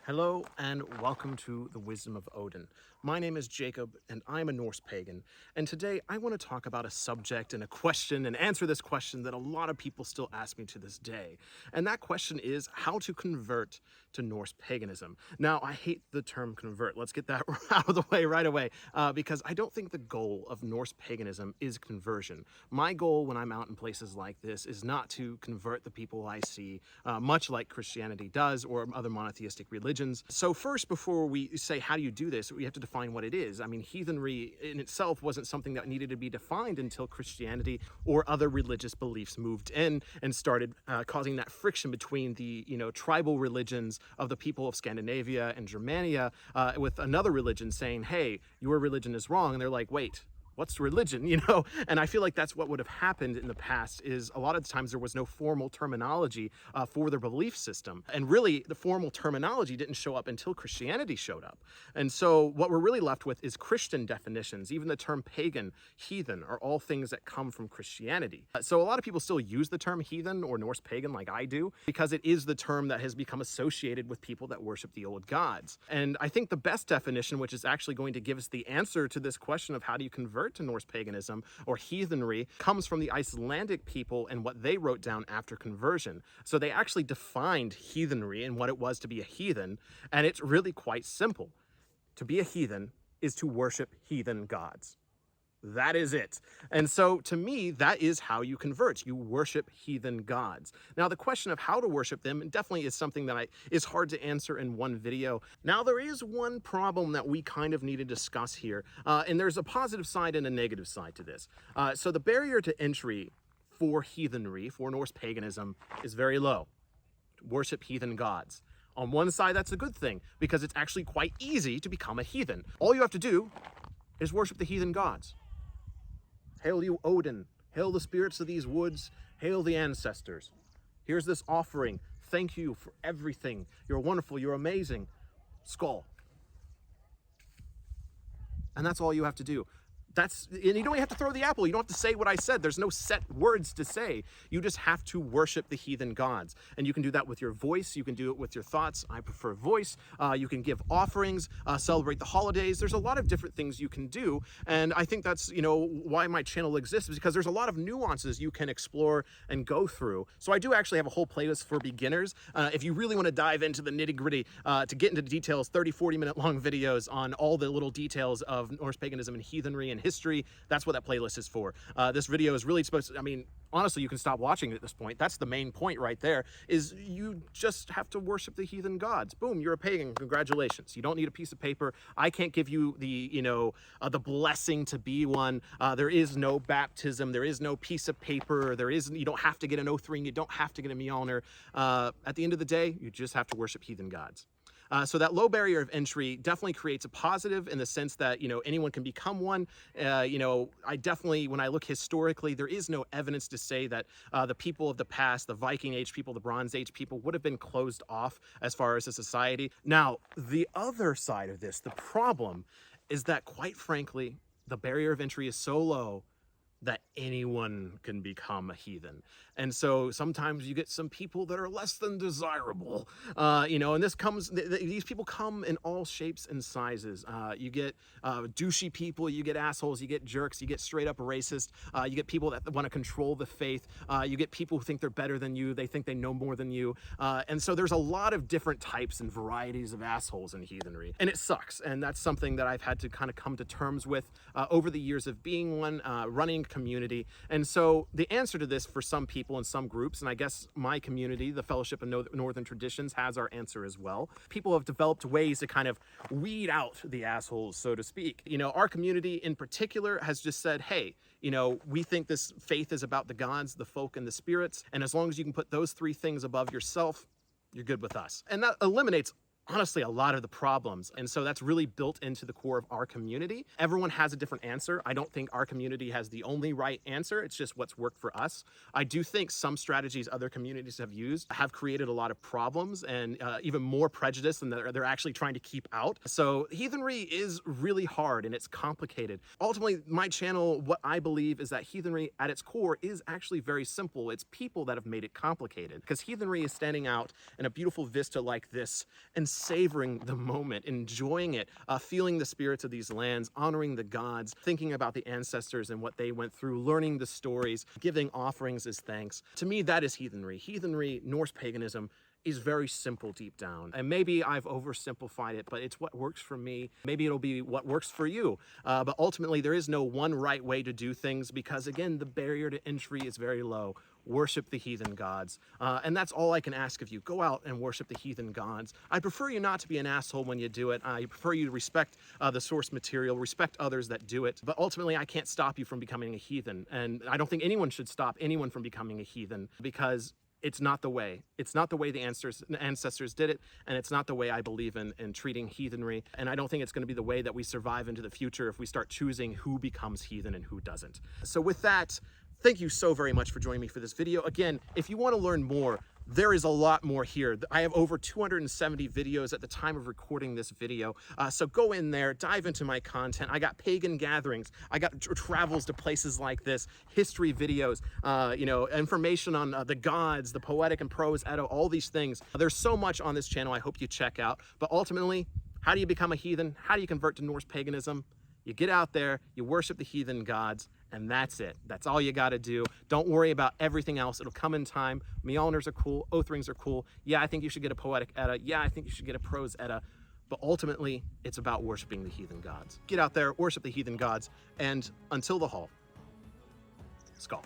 Hello and welcome to the Wisdom of Odin. My name is Jacob and I'm a Norse pagan. And today I want to talk about a subject and a question and answer this question that a lot of people still ask me to this day. And that question is how to convert to Norse paganism. Now, I hate the term convert. Let's get that out of the way right away because I don't think the goal of Norse paganism is conversion. My goal when I'm out in places like this is not to convert the people I see, much like Christianity does or other monotheistic religions. So first, before we say how do you do this, we have to define what it is. I mean, heathenry in itself wasn't something that needed to be defined until Christianity or other religious beliefs moved in and started causing that friction between the tribal religions of the people of Scandinavia and Germania with another religion saying, hey, your religion is wrong. And they're like, wait, what's religion, And I feel like that's what would have happened in the past is a lot of the times there was no formal terminology for their belief system. And really the formal terminology didn't show up until Christianity showed up. And so what we're really left with is Christian definitions. Even the term pagan, heathen are all things that come from Christianity. So a lot of people still use the term heathen or Norse pagan like I do, because it is the term that has become associated with people that worship the old gods. And I think the best definition, which is actually going to give us the answer to this question of how do you convert to Norse paganism or heathenry, comes from the Icelandic people and what they wrote down after conversion. So they actually defined heathenry and what it was to be a heathen, and it's really quite simple. To be a heathen is to worship heathen gods. That is it. And so to me, that is how you convert. You worship heathen gods. Now, the question of how to worship them definitely is something that is hard to answer in one video. Now, there is one problem that we kind of need to discuss here. And there's a positive side and a negative side to this. So the barrier to entry for heathenry, for Norse paganism, is very low. Worship heathen gods. On one side, that's a good thing because it's actually quite easy to become a heathen. All you have to do is worship the heathen gods. Hail you, Odin. Hail the spirits of these woods. Hail the ancestors. Here's this offering. Thank you for everything. You're wonderful. You're amazing. Skull. And that's all you have to do. And you don't even have to throw the apple. You don't have to say what I said. There's no set words to say. You just have to worship the heathen gods. And you can do that with your voice. You can do it with your thoughts. I prefer voice. You can give offerings, celebrate the holidays. There's a lot of different things you can do. And I think that's, why my channel exists, is because there's a lot of nuances you can explore and go through. So I do actually have a whole playlist for beginners. If you really want to dive into the nitty gritty, to get into the details, 30, 40-minute long videos on all the little details of Norse paganism and heathenry and history, that's what that playlist is for. This video is really supposed to, honestly, you can stop watching at this point. That's the main point right there, is you just have to worship the heathen gods. Boom, you're a pagan, congratulations. You don't need a piece of paper. I can't give you the, the blessing to be one. There is no baptism. There is no piece of paper. You don't have to get an oath ring. You don't have to get a Mjolnir. At the end of the day, you just have to worship heathen gods. So that low barrier of entry definitely creates a positive in the sense that, anyone can become one. I definitely, when I look historically, there is no evidence to say that the people of the past, the Viking Age people, the Bronze Age people, would have been closed off as far as a society. Now, the other side of this, the problem, is that quite frankly, the barrier of entry is so low that anyone can become a heathen. And so sometimes you get some people that are less than desirable, and these people come in all shapes and sizes. You get douchey people, you get assholes, you get jerks, you get straight up racist, you get people that want to control the faith, you get people who think they're better than you, they think they know more than you. And so there's a lot of different types and varieties of assholes in heathenry. And it sucks. And that's something that I've had to kind of come to terms with over the years of being one, running community. And so the answer to this for some people and some groups, and I guess my community, the Fellowship of Northern Traditions, has our answer as well. People have developed ways to kind of weed out the assholes, so to speak. Our community in particular has just said, hey, we think this faith is about the gods, the folk, and the spirits. And as long as you can put those three things above yourself, you're good with us. And that eliminates honestly a lot of the problems. And so that's really built into the core of our community. Everyone has a different answer. I don't think our community has the only right answer. It's just what's worked for us. I do think some strategies other communities have used have created a lot of problems and even more prejudice than they're actually trying to keep out. So heathenry is really hard and it's complicated. Ultimately, my channel, what I believe is that heathenry at its core is actually very simple. It's people that have made it complicated, because heathenry is standing out in a beautiful vista like this and savoring the moment, enjoying it, feeling the spirits of these lands, honoring the gods, thinking about the ancestors and what they went through, learning the stories, giving offerings as thanks. To me, that is heathenry. Heathenry, Norse paganism, is very simple deep down. And maybe I've oversimplified it, but it's what works for me. Maybe it'll be what works for you. But ultimately, there is no one right way to do things because, again, the barrier to entry is very low. Worship the heathen gods. And that's all I can ask of you. Go out and worship the heathen gods. I prefer you not to be an asshole when you do it. I prefer you to respect the source material, respect others that do it. But ultimately, I can't stop you from becoming a heathen. And I don't think anyone should stop anyone from becoming a heathen because it's not the way. It's not the way the ancestors did it, and it's not the way I believe in treating heathenry. And I don't think it's going to be the way that we survive into the future if we start choosing who becomes heathen and who doesn't. So with that, thank you so very much for joining me for this video. Again, if you want to learn more, there is a lot more here. I have over 270 videos at the time of recording this video. So go in there, dive into my content. I got pagan gatherings. I got travels to places like this, history videos, you know, information on the gods, the poetic and prose Edda, all these things. There's so much on this channel I hope you check out. But ultimately, how do you become a heathen? How do you convert to Norse paganism? You get out there, you worship the heathen gods, and that's it. That's all you got to do. Don't worry about everything else. It'll come in time. Mjolnirs are cool. Oath rings are cool. Yeah, I think you should get a poetic Edda. Yeah, I think you should get a prose Edda. But ultimately, it's about worshiping the heathen gods. Get out there, worship the heathen gods, and until the hall, Skull.